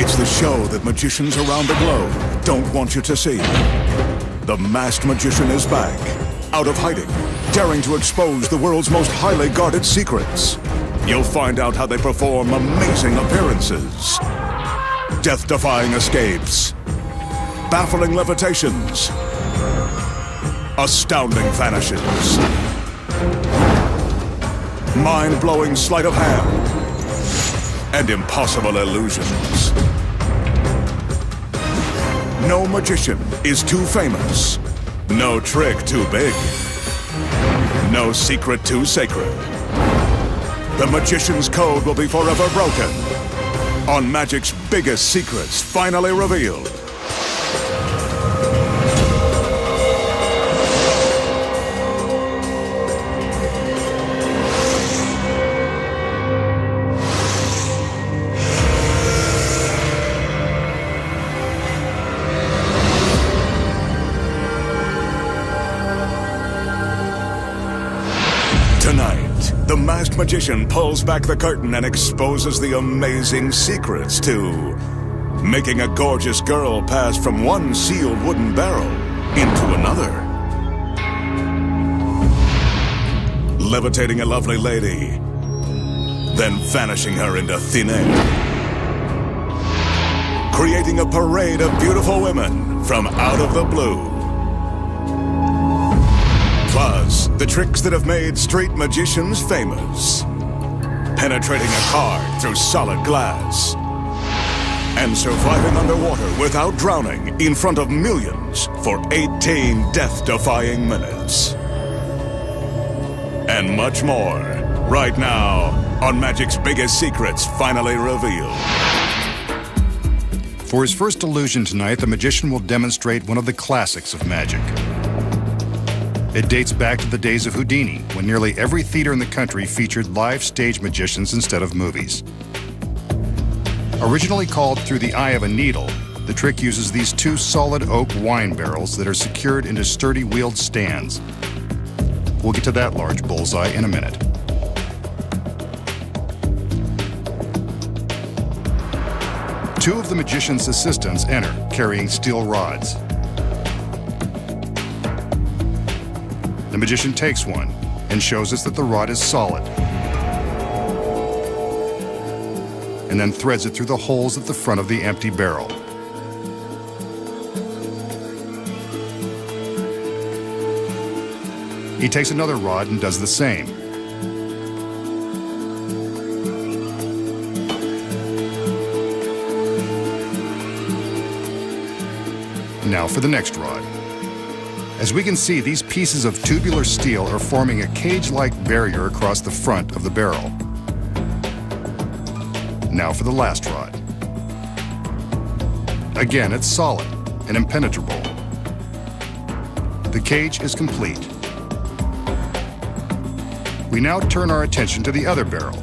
It's the show that magicians around the globe don't want you to see. The Masked Magician is back, out of hiding, daring to expose the world's most highly guarded secrets. You'll find out how they perform amazing appearances, death-defying escapes, baffling levitations, astounding vanishes, mind-blowing sleight of hand, and impossible illusions. No magician is too famous, no trick too big, no secret too sacred. The magician's code will be forever broken on magic's biggest secrets finally revealed. Tonight, the Masked Magician pulls back the curtain and exposes the amazing secrets to making a gorgeous girl pass from one sealed wooden barrel into another, levitating a lovely lady, then vanishing her into thin air, creating a parade of beautiful women from out of the blue. Plus, the tricks that have made street magicians famous. Penetrating a car through solid glass. And surviving underwater without drowning in front of millions for 18 death-defying minutes. And much more, right now, on Magic's Biggest Secrets finally revealed. For his first illusion tonight, the magician will demonstrate one of the classics of magic. It dates back to the days of Houdini, when nearly every theater in the country featured live stage magicians instead of movies. Originally called Through the Eye of a Needle, the trick uses these two solid oak wine barrels that are secured into sturdy wheeled stands. We'll get to that large bullseye in a minute. Two of the magician's assistants enter, carrying steel rods. The magician takes one and shows us that the rod is solid, and then threads it through the holes at the front of the empty barrel. He takes another rod and does the same. Now for the next rod. As we can see, these pieces of tubular steel are forming a cage-like barrier across the front of the barrel. Now for the last rod. Again, it's solid and impenetrable. The cage is complete. We now turn our attention to the other barrel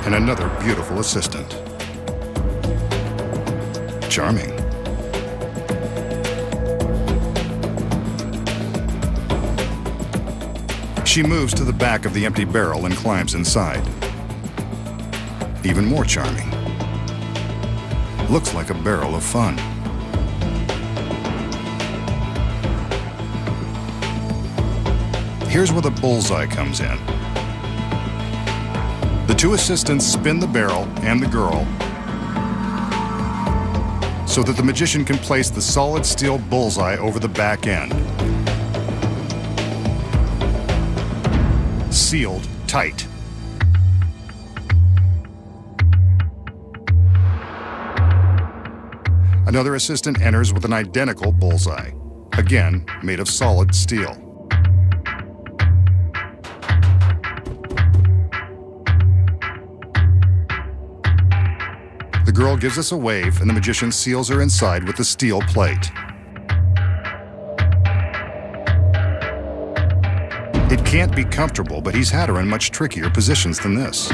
and another beautiful assistant. Charming. She moves to the back of the empty barrel and climbs inside. Even more charming. Looks like a barrel of fun. Here's where the bullseye comes in. The two assistants spin the barrel and the girl so that the magician can place the solid steel bullseye over the back end. Sealed tight. Another assistant enters with an identical bullseye, again made of solid steel. The girl gives us a wave, and the magician seals her inside with the steel plate. It can't be comfortable, but he's had her in much trickier positions than this.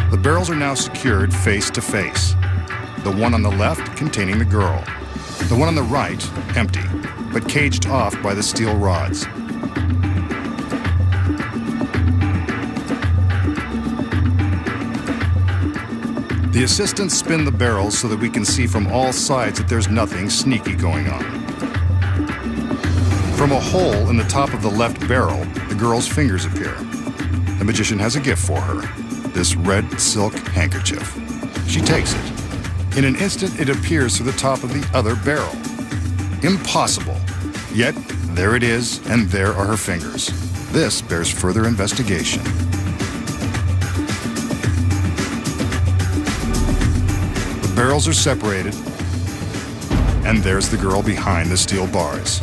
The barrels are now secured face to face. The one on the left containing the girl. The one on the right, empty, but caged off by the steel rods. The assistants spin the barrels so that we can see from all sides that there's nothing sneaky going on. From a hole in the top of the left barrel, the girl's fingers appear. The magician has a gift for her, this red silk handkerchief. She takes it. In an instant, it appears through the top of the other barrel. Impossible. Yet, there it is, and there are her fingers. This bears further investigation. The barrels are separated, and there's the girl behind the steel bars,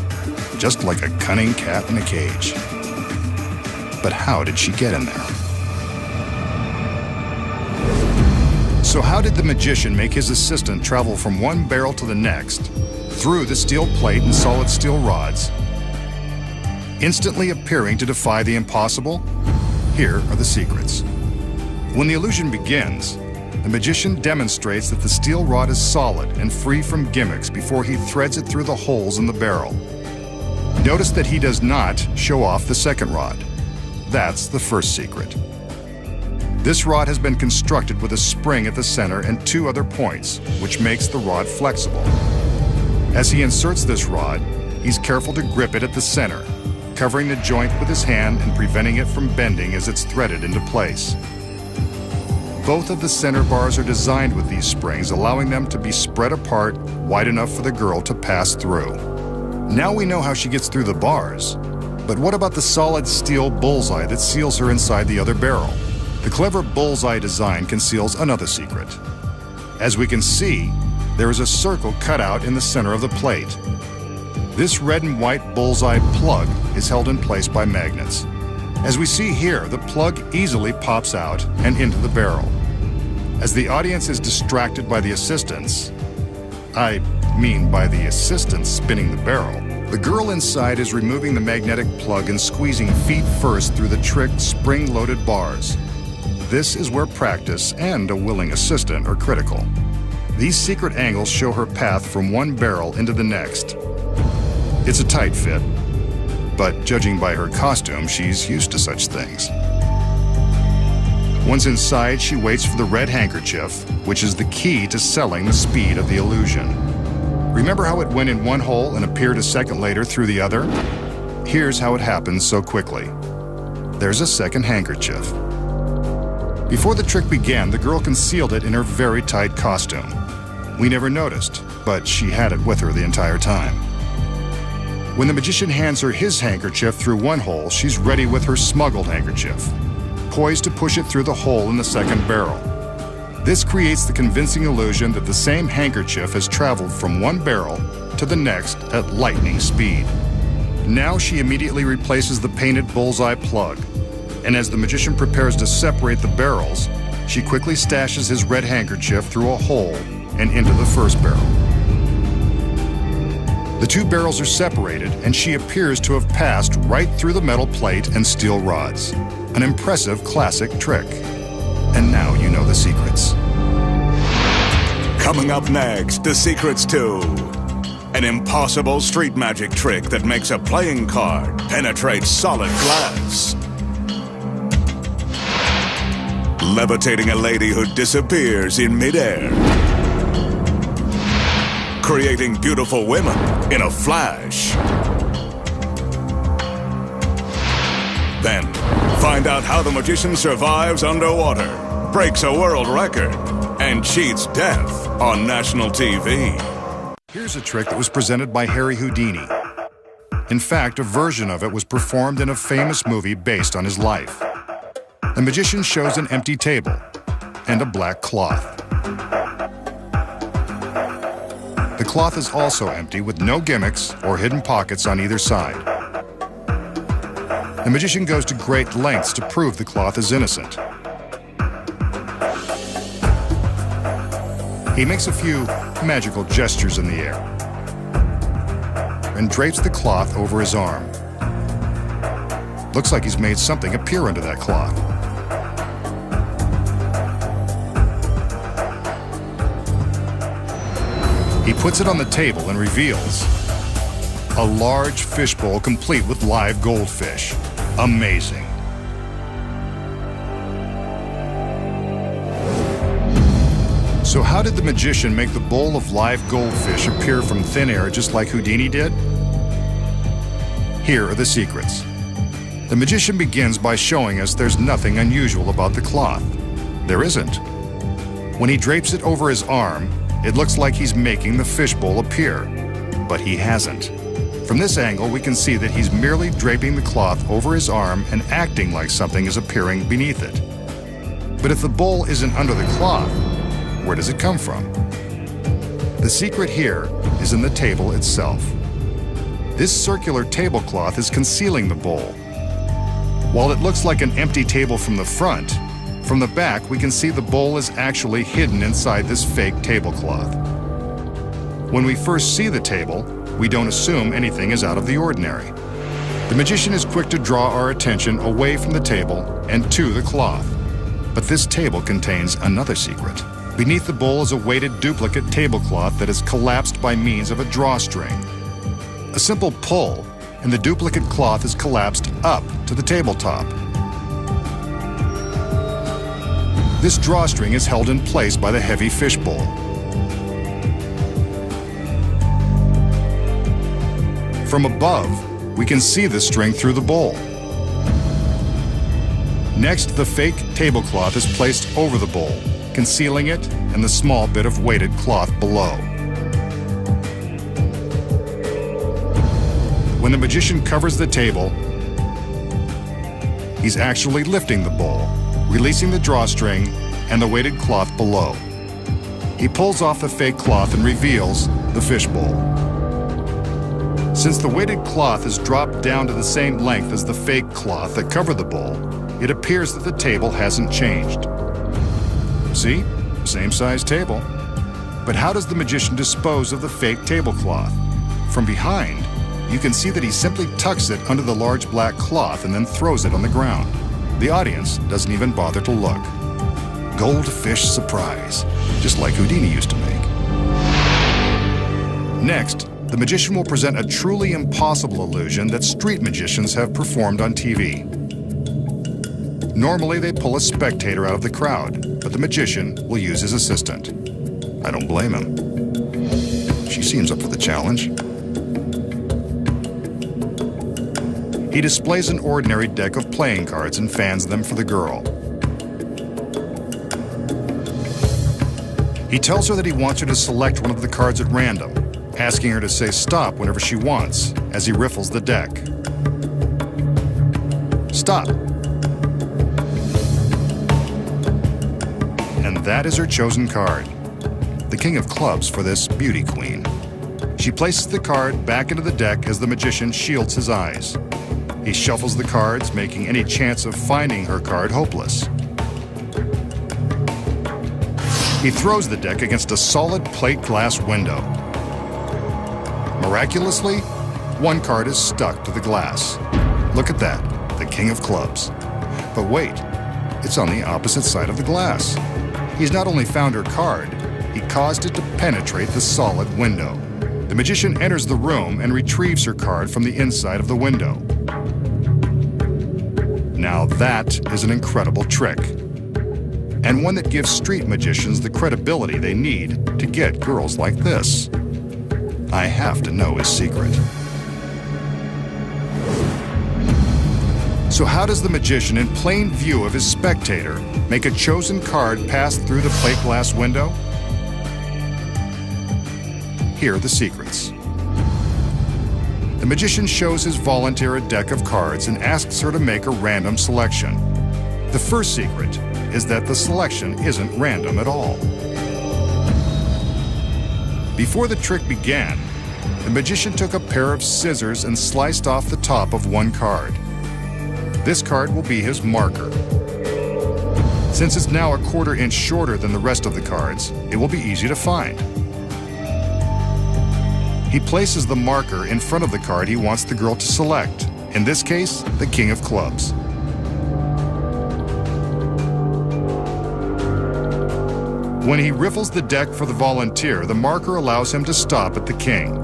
just like a cunning cat in a cage. But how did she get in there? So how did the magician make his assistant travel from one barrel to the next, through the steel plate and solid steel rods, instantly appearing to defy the impossible? Here are the secrets. When the illusion begins, the magician demonstrates that the steel rod is solid and free from gimmicks before he threads it through the holes in the barrel. Notice that he does not show off the second rod. That's the first secret. This rod has been constructed with a spring at the center and two other points, which makes the rod flexible. As he inserts this rod, he's careful to grip it at the center, covering the joint with his hand and preventing it from bending as it's threaded into place. Both of the center bars are designed with these springs, allowing them to be spread apart wide enough for the girl to pass through. Now we know how she gets through the bars, but what about the solid steel bullseye that seals her inside the other barrel? The clever bullseye design conceals another secret. As we can see, there is a circle cut out in the center of the plate. This red and white bullseye plug is held in place by magnets. As we see here, the plug easily pops out and into the barrel. As the audience is distracted by the assistants, by the assistants spinning the barrel, the girl inside is removing the magnetic plug and squeezing feet first through the tricked spring-loaded bars. This is where practice and a willing assistant are critical. These secret angles show her path from one barrel into the next. It's a tight fit, but judging by her costume, she's used to such things. Once inside, she waits for the red handkerchief, which is the key to selling the speed of the illusion. Remember how it went in one hole and appeared a second later through the other? Here's how it happens so quickly. There's a second handkerchief. Before the trick began, the girl concealed it in her very tight costume. We never noticed, but she had it with her the entire time. When the magician hands her his handkerchief through one hole, she's ready with her smuggled handkerchief, poised to push it through the hole in the second barrel. This creates the convincing illusion that the same handkerchief has traveled from one barrel to the next at lightning speed. Now she immediately replaces the painted bullseye plug, and as the magician prepares to separate the barrels, she quickly stashes his red handkerchief through a hole and into the first barrel. The two barrels are separated, and she appears to have passed right through the metal plate and steel rods. An impressive classic trick. And now you know the secrets. Coming up next, the secrets to an impossible street magic trick that makes a playing card penetrate solid glass. Levitating a lady who disappears in midair. Creating beautiful women in a flash. Then, find out how the magician survives underwater, breaks a world record, and cheats death on national TV. Here's a trick that was presented by Harry Houdini. In fact, a version of it was performed in a famous movie based on his life. The magician shows an empty table and a black cloth. The cloth is also empty with no gimmicks or hidden pockets on either side. The magician goes to great lengths to prove the cloth is innocent. He makes a few magical gestures in the air and drapes the cloth over his arm. Looks like he's made something appear under that cloth. He puts it on the table and reveals A large fishbowl complete with live goldfish. Amazing. So how did the magician make the bowl of live goldfish appear from thin air just like Houdini did? Here are the secrets. The magician begins by showing us there's nothing unusual about the cloth. There isn't. When he drapes it over his arm, it looks like he's making the fishbowl appear, but he hasn't. From this angle, we can see that he's merely draping the cloth over his arm and acting like something is appearing beneath it. But if the bowl isn't under the cloth, where does it come from? The secret here is in the table itself. This circular tablecloth is concealing the bowl. While it looks like an empty table from the front, from the back we can see the bowl is actually hidden inside this fake tablecloth. When we first see the table, we don't assume anything is out of the ordinary. The magician is quick to draw our attention away from the table and to the cloth. But this table contains another secret. Beneath the bowl is a weighted duplicate tablecloth that is collapsed by means of a drawstring. A simple pull, and the duplicate cloth is collapsed up to the tabletop. This drawstring is held in place by the heavy fishbowl. From above, we can see the string through the bowl. Next, the fake tablecloth is placed over the bowl, concealing it and the small bit of weighted cloth below. When the magician covers the table, he's actually lifting the bowl, releasing the drawstring and the weighted cloth below. He pulls off the fake cloth and reveals the fishbowl. Since the weighted cloth is dropped down to the same length as the fake cloth that covered the bowl, it appears that the table hasn't changed. See? Same size table. But how does the magician dispose of the fake tablecloth? From behind, you can see that he simply tucks it under the large black cloth and then throws it on the ground. The audience doesn't even bother to look. Goldfish surprise, just like Houdini used to make. Next, the magician will present a truly impossible illusion that street magicians have performed on TV. Normally, they pull a spectator out of the crowd, but the magician will use his assistant. I don't blame him. She seems up for the challenge. He displays an ordinary deck of playing cards and fans them for the girl. He tells her that he wants her to select one of the cards at random, asking her to say stop whenever she wants as he riffles the deck. Stop. And that is her chosen card, the King of Clubs for this beauty queen. She places the card back into the deck as the magician shields his eyes. He shuffles the cards, making any chance of finding her card hopeless. He throws the deck against a solid plate glass window. Miraculously, one card is stuck to the glass. Look at that, the King of Clubs. But wait, it's on the opposite side of the glass. He's not only found her card, he caused it to penetrate the solid window. The magician enters the room and retrieves her card from the inside of the window. Now that is an incredible trick, and one that gives street magicians the credibility they need to get girls like this. I have to know his secret. So how does the magician, in plain view of his spectator, make a chosen card pass through the plate glass window? Here are the secrets. The magician shows his volunteer a deck of cards and asks her to make a random selection. The first secret is that the selection isn't random at all. Before the trick began, the magician took a pair of scissors and sliced off the top of one card. This card will be his marker. Since it's now a quarter inch shorter than the rest of the cards, it will be easy to find. He places the marker in front of the card he wants the girl to select, in this case, the King of Clubs. When he riffles the deck for the volunteer, the marker allows him to stop at the king.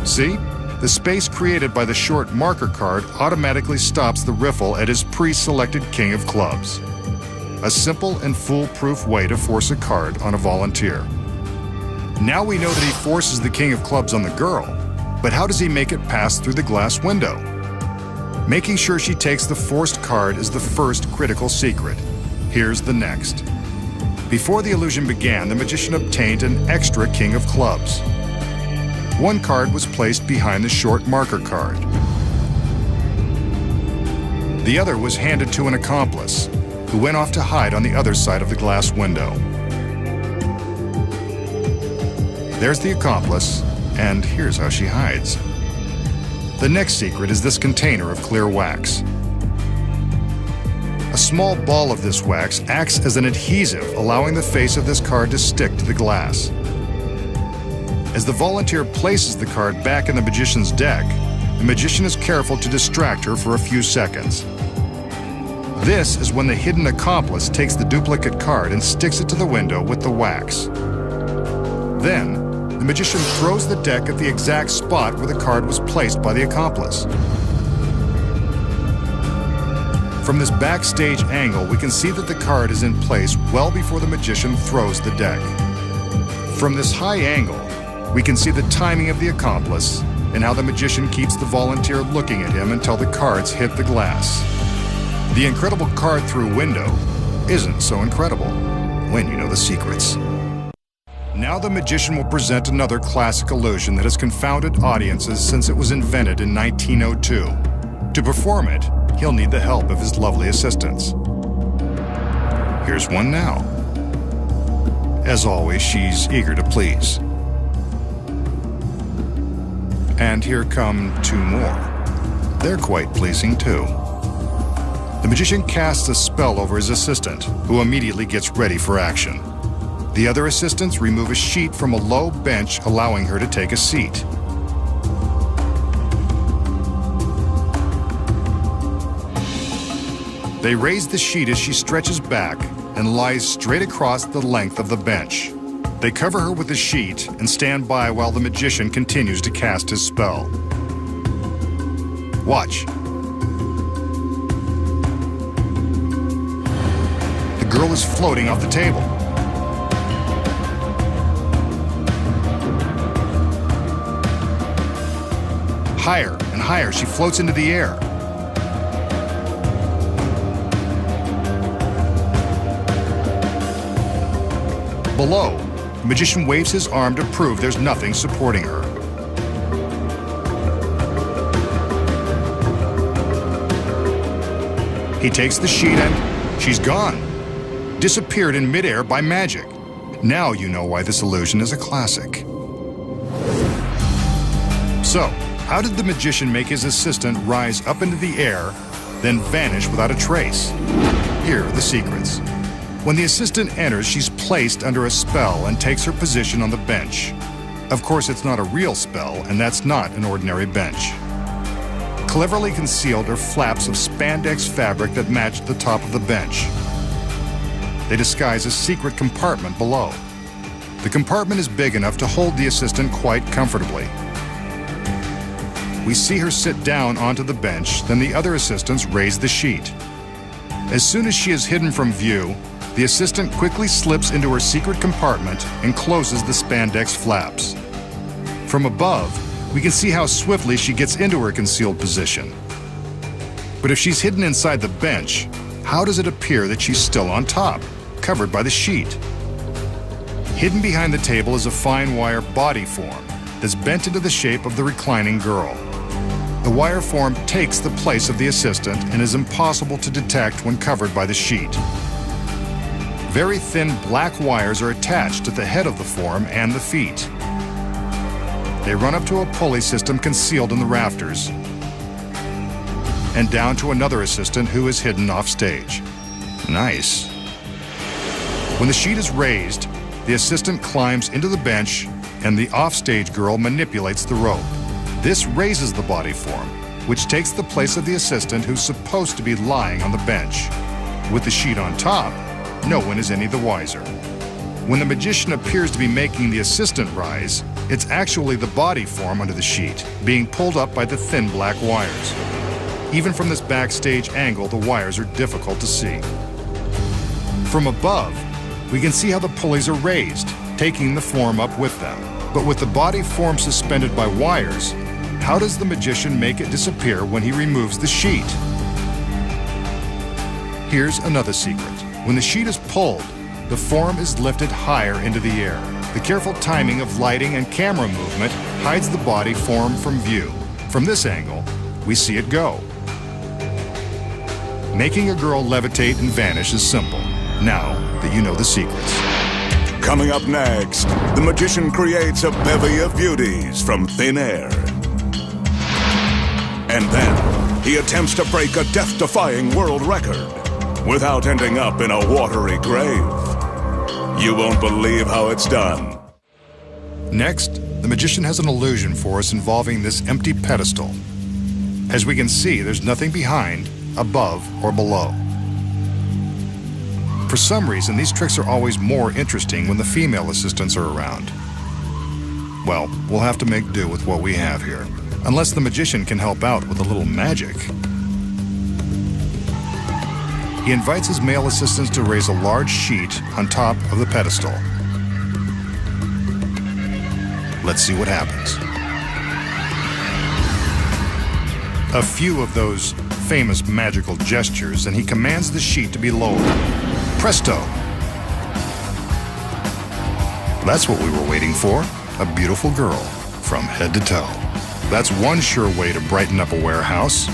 See? The space created by the short marker card automatically stops the riffle at his pre-selected king of clubs. A simple and foolproof way to force a card on a volunteer. Now we know that he forces the king of clubs on the girl, but how does he make it pass through the glass window? Making sure she takes the forced card is the first critical secret. Here's the next. Before the illusion began, the magician obtained an extra king of clubs. One card was placed behind the short marker card. The other was handed to an accomplice, who went off to hide on the other side of the glass window. There's the accomplice, and here's how she hides. The next secret is this container of clear wax. A small ball of this wax acts as an adhesive, allowing the face of this card to stick to the glass. As the volunteer places the card back in the magician's deck, the magician is careful to distract her for a few seconds. This is when the hidden accomplice takes the duplicate card and sticks it to the window with the wax. Then, the magician throws the deck at the exact spot where the card was placed by the accomplice. From this backstage angle, we can see that the card is in place well before the magician throws the deck. From this high angle, we can see the timing of the accomplice and how the magician keeps the volunteer looking at him until the cards hit the glass. The incredible card-through window isn't so incredible when you know the secrets. Now the magician will present another classic illusion that has confounded audiences since it was invented in 1902. To perform it, he'll need the help of his lovely assistants. Here's one now. As always, she's eager to please. And here come two more. They're quite pleasing too. The magician casts a spell over his assistant, who immediately gets ready for action. The other assistants remove a sheet from a low bench, allowing her to take a seat. They raise the sheet as she stretches back and lies straight across the length of the bench. They cover her with the sheet and stand by while the magician continues to cast his spell. Watch. The girl is floating off the table. Higher and higher, she floats into the air. Below, the magician waves his arm to prove there's nothing supporting her. He takes the sheet and she's gone. Disappeared in midair by magic. Now you know why this illusion is a classic. So, how did the magician make his assistant rise up into the air, then vanish without a trace? Here are the secrets. When the assistant enters, she's placed under a spell and takes her position on the bench. Of course, it's not a real spell, and that's not an ordinary bench. Cleverly concealed are flaps of spandex fabric that match the top of the bench. They disguise a secret compartment below. The compartment is big enough to hold the assistant quite comfortably. We see her sit down onto the bench, then the other assistants raise the sheet. As soon as she is hidden from view, the assistant quickly slips into her secret compartment and closes the spandex flaps. From above, we can see how swiftly she gets into her concealed position. But if she's hidden inside the bench, how does it appear that she's still on top, covered by the sheet? Hidden behind the table is a fine wire body form that's bent into the shape of the reclining girl. The wire form takes the place of the assistant and is impossible to detect when covered by the sheet. Very thin black wires are attached at the head of the form and the feet. They run up to a pulley system concealed in the rafters and down to another assistant who is hidden off stage. Nice. When the sheet is raised, the assistant climbs into the bench and the offstage girl manipulates the rope. This raises the body form, which takes the place of the assistant who's supposed to be lying on the bench. With the sheet on top, no one is any the wiser. When the magician appears to be making the assistant rise, It's actually the body form under the sheet, being pulled up by the thin black wires. Even from this backstage angle, the wires are difficult to see. From above, we can see how the pulleys are raised, taking the form up with them. But with the body form suspended by wires, how does the magician make it disappear when he removes the sheet? Here's another secret. When the sheet is pulled, the form is lifted higher into the air. The careful timing of lighting and camera movement hides the body form from view. From this angle, we see it go. Making a girl levitate and vanish is simple, now that you know the secrets. Coming up next, the magician creates a bevy of beauties from thin air. And then, he attempts to break a death-defying world record without ending up in a watery grave. You won't believe how it's done. Next, the magician has an illusion for us involving this empty pedestal. As we can see, there's nothing behind, above, or below. For some reason, these tricks are always more interesting when the female assistants are around. Well, we'll have to make do with what we have here, unless the magician can help out with a little magic. He invites his male assistants to raise a large sheet on top of the pedestal. Let's see what happens. A few of those famous magical gestures, and he commands the sheet to be lowered. Presto! That's what we were waiting for, a beautiful girl from head to toe. That's one sure way to brighten up a warehouse.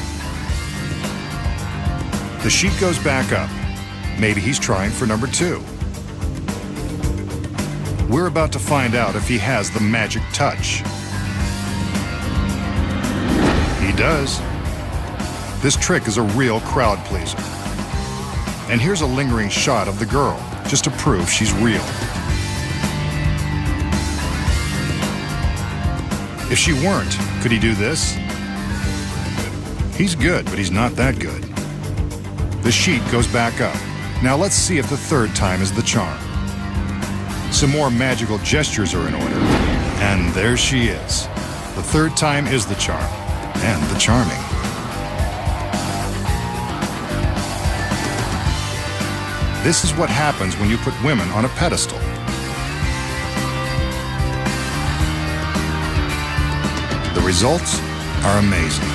The sheet goes back up. Maybe he's trying for number 2. We're about to find out if he has the magic touch. He does. This trick is a real crowd pleaser. And here's a lingering shot of the girl, just to prove she's real. If she weren't, could he do this? He's good, but he's not that good. The sheet goes back up. Now let's see if the third time is the charm. Some more magical gestures are in order. And there she is. The third time is the charm. And the charming. This is what happens when you put women on a pedestal. The results are amazing.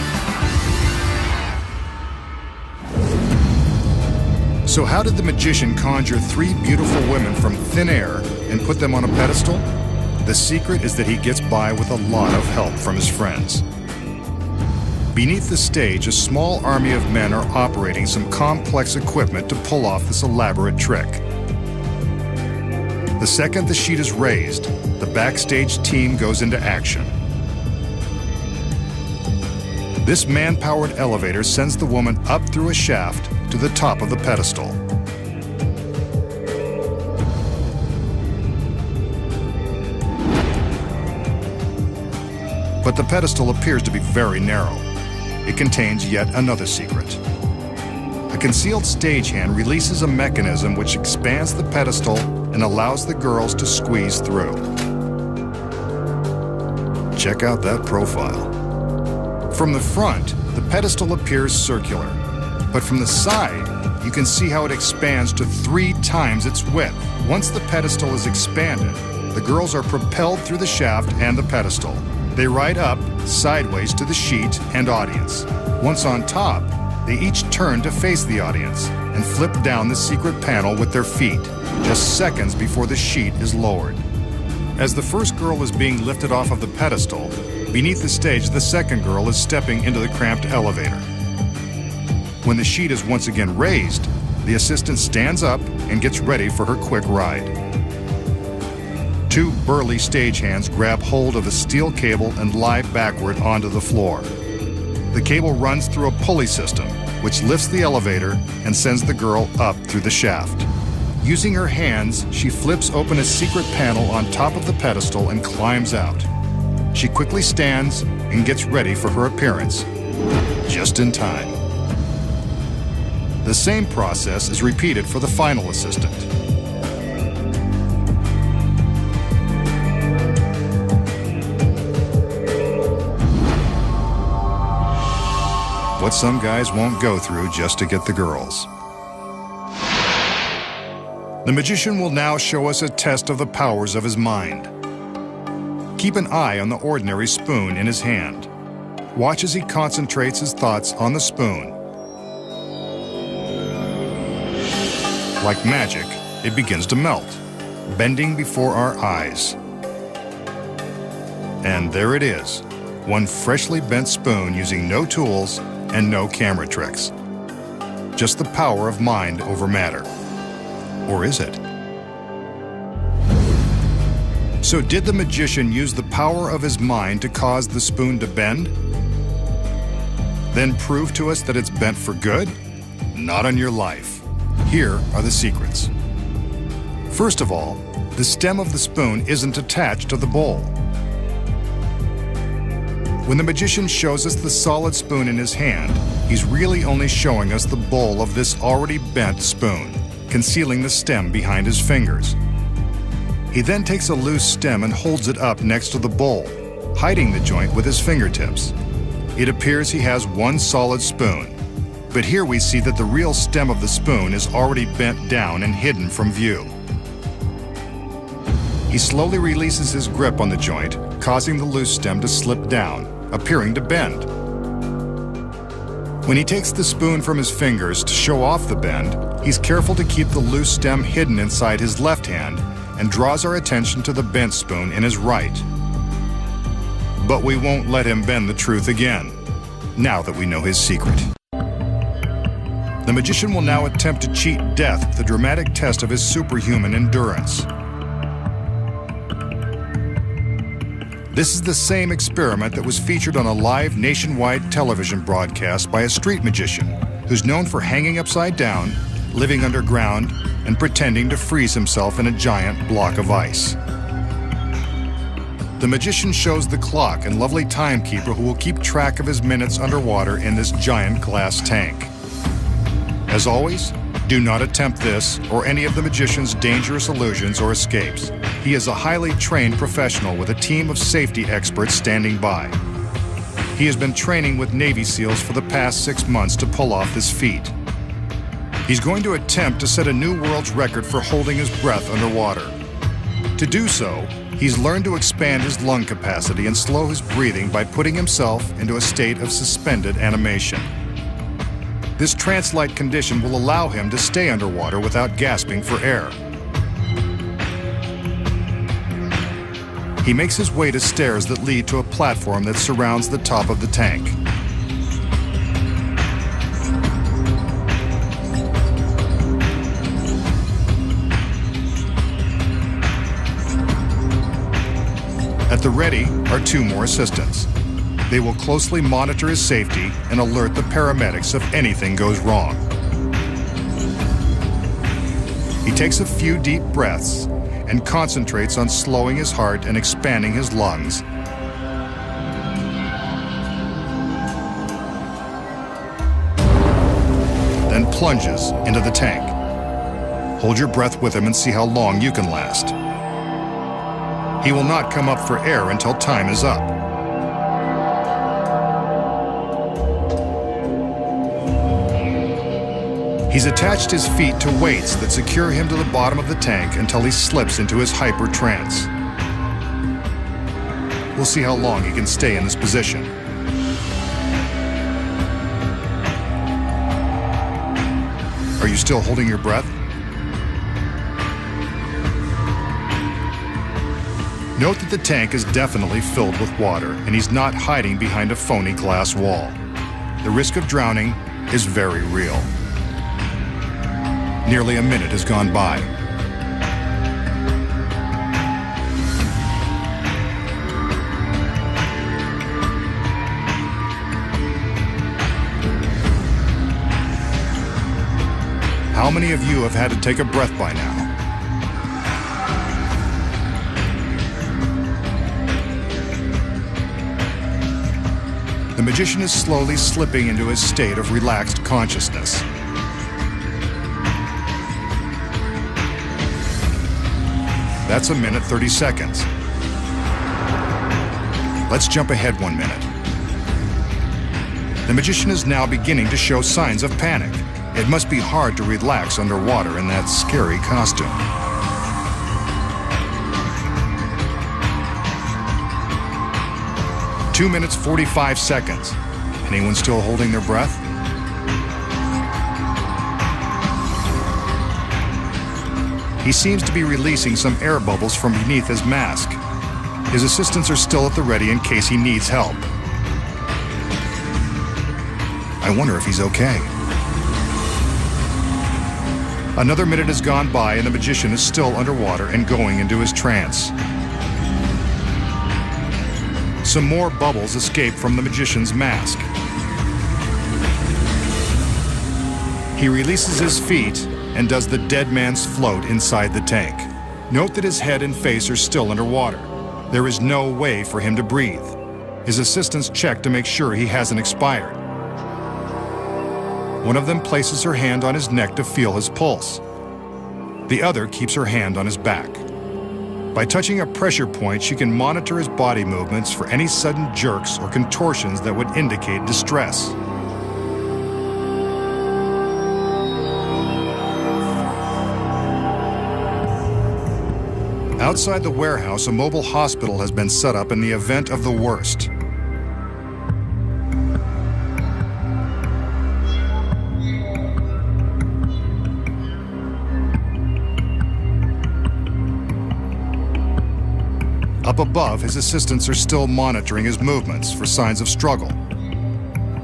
So how did the magician conjure 3 beautiful women from thin air and put them on a pedestal? The secret is that he gets by with a lot of help from his friends. Beneath the stage, a small army of men are operating some complex equipment to pull off this elaborate trick. The second the sheet is raised, the backstage team goes into action. This man-powered elevator sends the woman up through a shaft to the top of the pedestal. But the pedestal appears to be very narrow. It contains yet another secret. A concealed stagehand releases a mechanism which expands the pedestal and allows the girls to squeeze through. Check out that profile. From the front, the pedestal appears circular, but from the side, you can see how it expands to 3 times its width. Once the pedestal is expanded, the girls are propelled through the shaft and the pedestal. They ride up, sideways to the sheet and audience. Once on top, they each turn to face the audience and flip down the secret panel with their feet, just seconds before the sheet is lowered. As the first girl is being lifted off of the pedestal, beneath the stage, the second girl is stepping into the cramped elevator. When the sheet is once again raised, the assistant stands up and gets ready for her quick ride. 2 burly stagehands grab hold of a steel cable and lie backward onto the floor. The cable runs through a pulley system, which lifts the elevator and sends the girl up through the shaft. Using her hands, she flips open a secret panel on top of the pedestal and climbs out. She quickly stands and gets ready for her appearance, just in time. The same process is repeated for the final assistant. what some guys won't go through just to get the girls. The magician will now show us a test of the powers of his mind. Keep an eye on the ordinary spoon in his hand. Watch as he concentrates his thoughts on the spoon. Like magic, it begins to melt, bending before our eyes. And there it is, one freshly bent spoon using no tools and no camera tricks. Just the power of mind over matter. Or is it? So did the magician use the power of his mind to cause the spoon to bend? Then prove to us that it's bent for good? Not on your life. Here are the secrets. First of all, the stem of the spoon isn't attached to the bowl. When the magician shows us the solid spoon in his hand, he's really only showing us the bowl of this already bent spoon, concealing the stem behind his fingers. He then takes a loose stem and holds it up next to the bowl, hiding the joint with his fingertips. It appears he has one solid spoon, but here we see that the real stem of the spoon is already bent down and hidden from view. He slowly releases his grip on the joint, causing the loose stem to slip down, appearing to bend. When he takes the spoon from his fingers to show off the bend, he's careful to keep the loose stem hidden inside his left hand and draws our attention to the bent spoon in his right. But we won't let him bend the truth again, now that we know his secret. The magician will now attempt to cheat death with a dramatic test of his superhuman endurance. This is the same experiment that was featured on a live nationwide television broadcast by a street magician who's known for hanging upside down, living underground, and pretending to freeze himself in a giant block of ice. The magician shows the clock and lovely timekeeper who will keep track of his minutes underwater in this giant glass tank. As always, do not attempt this or any of the magician's dangerous illusions or escapes. He is a highly trained professional with a team of safety experts standing by. He has been training with Navy SEALs for the past 6 months to pull off this feat. He's going to attempt to set a new world's record for holding his breath underwater. To do so, he's learned to expand his lung capacity and slow his breathing by putting himself into a state of suspended animation. This trance-like condition will allow him to stay underwater without gasping for air. He makes his way to stairs that lead to a platform that surrounds the top of the tank. At the ready are 2 more assistants. They will closely monitor his safety and alert the paramedics if anything goes wrong. He takes a few deep breaths and concentrates on slowing his heart and expanding his lungs. Then plunges into the tank. Hold your breath with him and see how long you can last. He will not come up for air until time is up. He's attached his feet to weights that secure him to the bottom of the tank until he slips into his hyper trance. We'll see how long he can stay in this position. Are you still holding your breath? Note that the tank is definitely filled with water, and he's not hiding behind a phony glass wall. The risk of drowning is very real. Nearly a minute has gone by. How many of you have had to take a breath by now? The magician is slowly slipping into his state of relaxed consciousness. That's a minute 30 seconds. Let's jump ahead 1 minute. The magician is now beginning to show signs of panic. It must be hard to relax underwater in that scary costume. Two minutes, 45 seconds. Anyone still holding their breath? He seems to be releasing some air bubbles from beneath his mask. His assistants are still at the ready in case he needs help. I wonder if he's okay. Another minute has gone by and the magician is still underwater and going into his trance. Some more bubbles escape from the magician's mask. He releases his feet and does the dead man's float inside the tank. Note that his head and face are still underwater. There is no way for him to breathe. His assistants check to make sure he hasn't expired. One of them places her hand on his neck to feel his pulse. The other keeps her hand on his back. By touching a pressure point, she can monitor his body movements for any sudden jerks or contortions that would indicate distress. Outside the warehouse, a mobile hospital has been set up in the event of the worst. Up above, his assistants are still monitoring his movements for signs of struggle.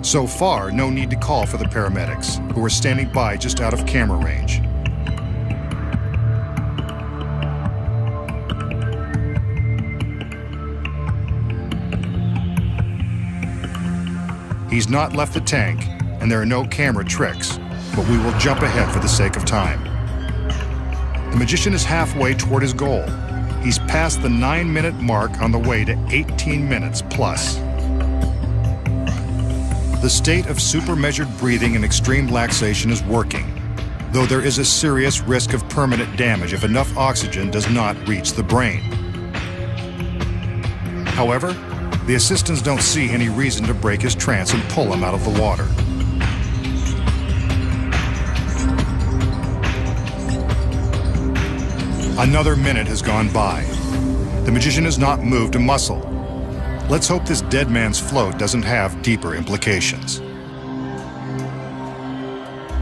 So far, no need to call for the paramedics, who are standing by just out of camera range. He's not left the tank, and there are no camera tricks, but we will jump ahead for the sake of time. The magician is halfway toward his goal. He's past the 9-minute mark on the way to 18 minutes plus. The state of super-measured breathing and extreme laxation is working, though there is a serious risk of permanent damage if enough oxygen does not reach the brain. However, the assistants don't see any reason to break his trance and pull him out of the water. Another minute has gone by. The magician has not moved a muscle. Let's hope this dead man's float doesn't have deeper implications.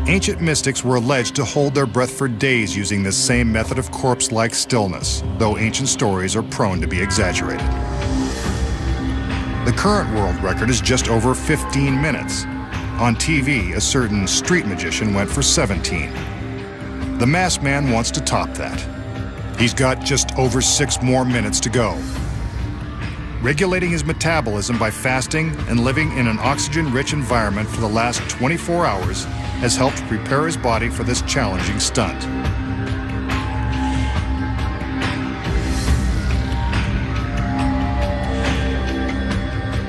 Ancient mystics were alleged to hold their breath for days using this same method of corpse-like stillness, though ancient stories are prone to be exaggerated. The current world record is just over 15 minutes. On TV, a certain street magician went for 17. The masked man wants to top that. He's got just over 6 more minutes to go. Regulating his metabolism by fasting and living in an oxygen-rich environment for the last 24 hours has helped prepare his body for this challenging stunt.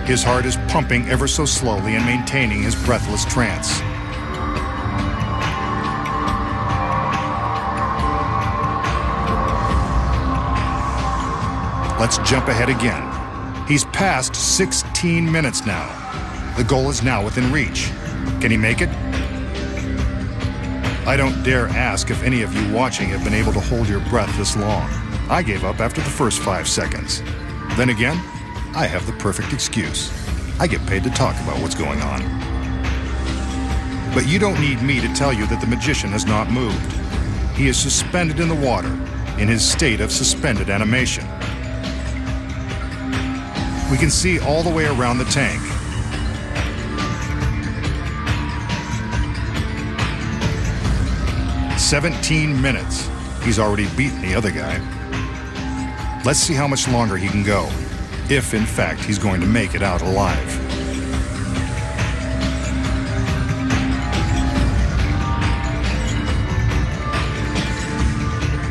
His heart is pumping ever so slowly and maintaining his breathless trance. Let's jump ahead again. He's past 16 minutes now. The goal is now within reach. Can he make it? I don't dare ask if any of you watching have been able to hold your breath this long. I gave up after the first 5 seconds. Then again, I have the perfect excuse. I get paid to talk about what's going on. But you don't need me to tell you that the magician has not moved. He is suspended in the water, in his state of suspended animation. We can see all the way around the tank. "17 minutes. He's already beaten the other guy. Let's see how much longer he can go, if in fact he's going to make it out alive.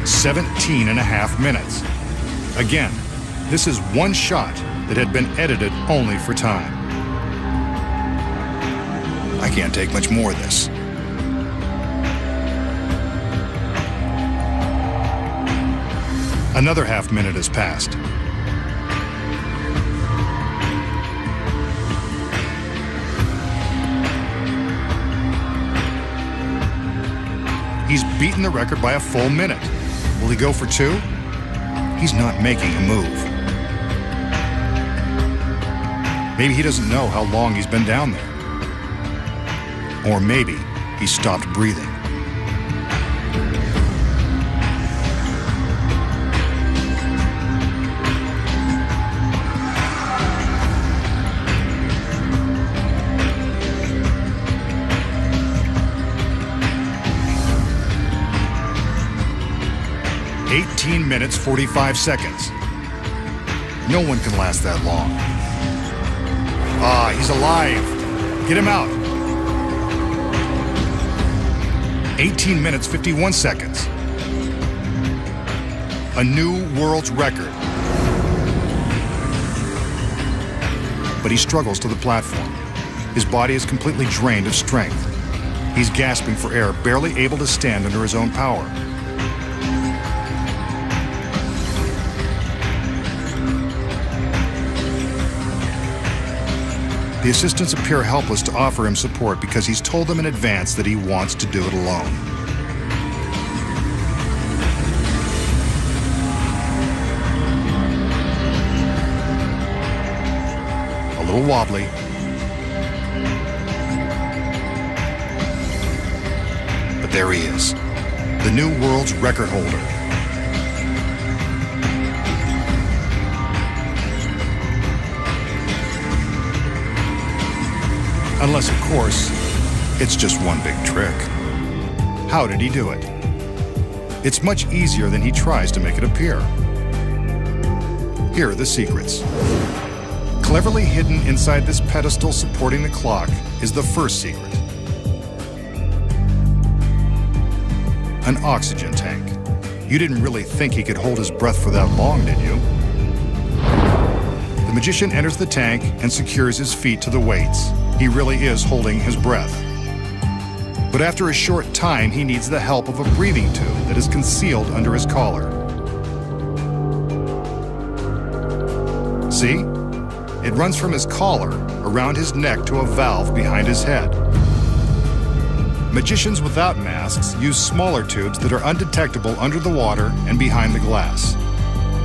"17.5 minutes. Again, this is one shot that had been edited only for time. I can't take much more of this. Another half minute has passed. beaten the record by a full minute. Will he go for two? He's not making a move. Maybe he doesn't know how long he's been down there. Or maybe he stopped breathing. "18 minutes, 45 seconds. No one can last that long. Ah, he's alive. Get him out. 18 minutes, 51 seconds. A new world's record. But he struggles to the platform. His body is completely drained of strength. He's gasping for air, barely able to stand under his own power. The assistants appear helpless to offer him support because he's told them in advance that he wants to do it alone. A little wobbly. But there he is, the new world's record holder. Unless, of course, it's just one big trick. How did he do it? It's much easier than he tries to make it appear. Here are the secrets. Cleverly hidden inside this pedestal supporting the clock is the first secret. An oxygen tank. You didn't really think he could hold his breath for that long, did you? The magician enters the tank and secures his feet to the weights. He really is holding his breath. But after a short time, he needs the help of a breathing tube that is concealed under his collar. See? It runs from his collar around his neck to a valve behind his head. Magicians without masks use smaller tubes that are undetectable under the water and behind the glass.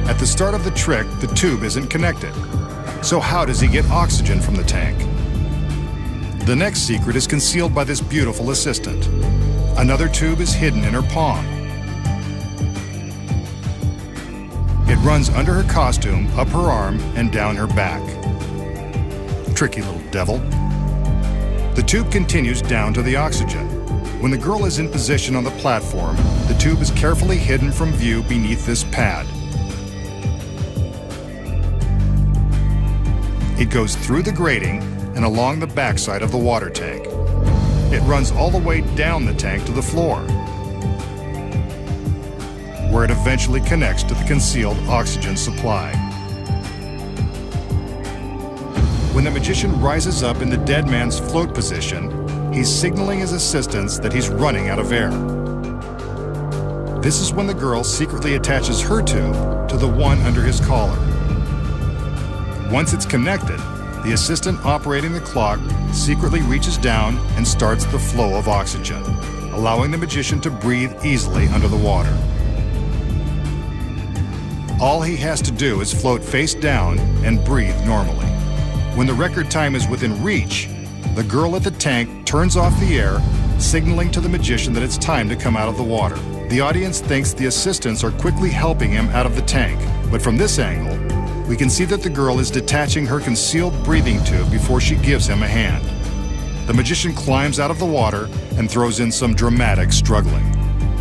At the start of the trick, the tube isn't connected. So how does he get oxygen from the tank? The next secret is concealed by this beautiful assistant. Another tube is hidden in her palm. It runs under her costume, up her arm, and down her back. Tricky little devil. The tube continues down to the oxygen. When the girl is in position on the platform, the tube is carefully hidden from view beneath this pad. It goes through the grating and along the backside of the water tank. It runs all the way down the tank to the floor, where it eventually connects to the concealed oxygen supply. When the magician rises up in the dead man's float position, he's signaling his assistants that he's running out of air. This is when the girl secretly attaches her tube to the one under his collar. Once it's connected, the assistant operating the clock secretly reaches down and starts the flow of oxygen, allowing the magician to breathe easily under the water. All he has to do is float face down and breathe normally. When the record time is within reach, the girl at the tank turns off the air, signaling to the magician that it's time to come out of the water. The audience thinks the assistants are quickly helping him out of the tank, but from this angle, we can see that the girl is detaching her concealed breathing tube before she gives him a hand. The magician climbs out of the water and throws in some dramatic struggling.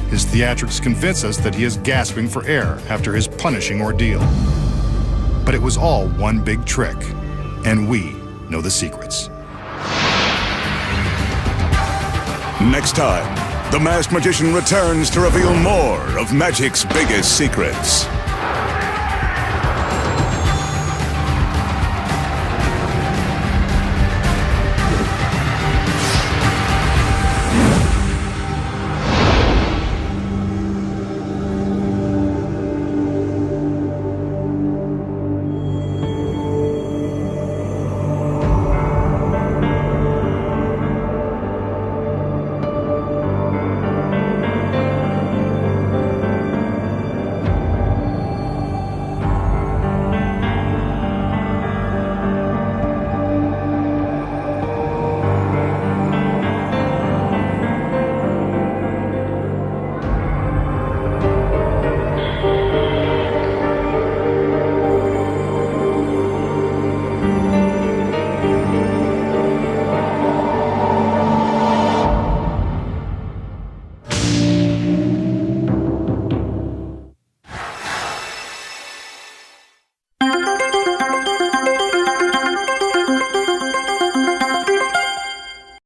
His theatrics convince us that he is gasping for air after his punishing ordeal. But it was all one big trick, and we know the secrets. Next time, the masked magician returns to reveal more of magic's biggest secrets.